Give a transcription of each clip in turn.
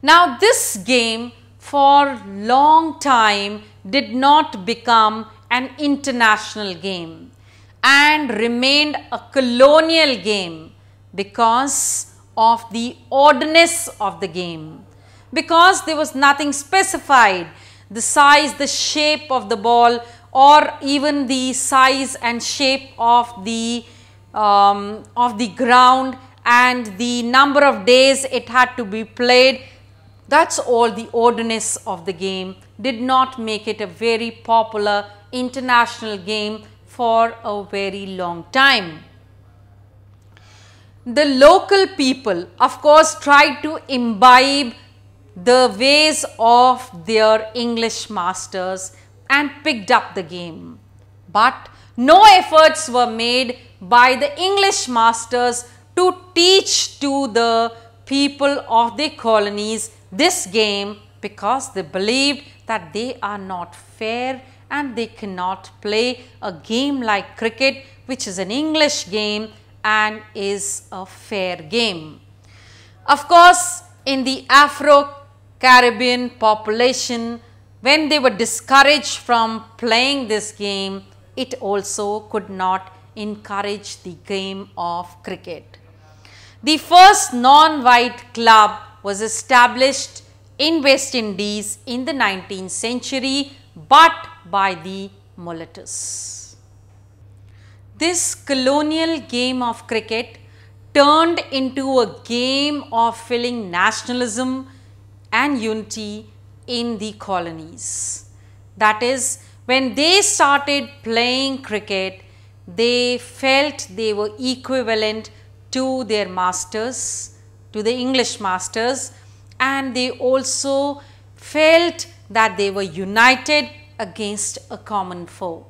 Now this game for long time did not become an international game and remained a colonial game because of the oddness of the game, because there was nothing specified, the size, the shape of the ball, or even the size and shape of the ground and the number of days it had to be played. That's all. The oddness of the game did not make it a very popular international game for a very long time. The local people, of course, tried to imbibe the ways of their English masters and picked up the game. But no efforts were made by the English masters to teach to the people of the colonies this game, because they believed that they are not fair and they cannot play a game like cricket, which is an English game and is a fair game. Of course, in the Afro-Caribbean population, when they were discouraged from playing this game, it also could not encourage the game of cricket. The first non-white club was established in West Indies in the 19th century, but by the mulattoes. This colonial game of cricket turned into a game of feeling nationalism and unity in the colonies. That is, when they started playing cricket, they felt they were equivalent to their masters, to the English masters, and they also felt that they were united against a common foe.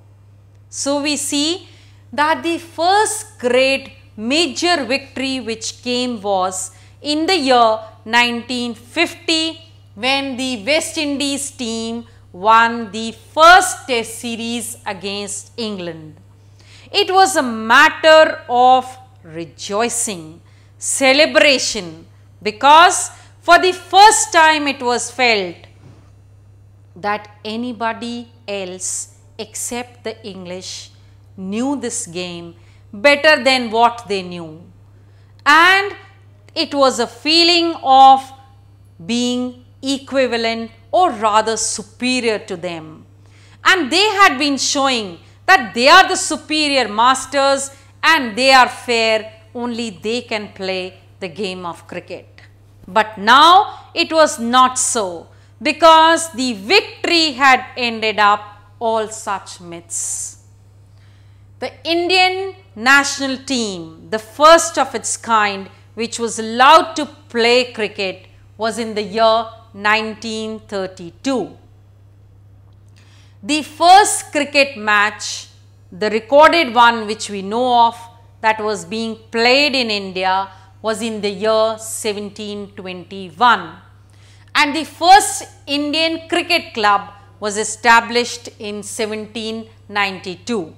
So we see that the first great major victory which came was in the year 1950, when the West Indies team won the first Test series against England. It was a matter of rejoicing, celebration, because for the first time it was felt that anybody else except the English knew this game better than what they knew, and it was a feeling of being equivalent or rather superior to them, and they had been showing that they are the superior masters and they are fair, only they can play the game of cricket. But now it was not so, because the victory had ended up all such myths. The Indian national team, the first of its kind which was allowed to play cricket, was in the year 1932. The first cricket match, the recorded one which we know of, that was being played in India, was in the year 1721, and the first Indian cricket club was established in 1792.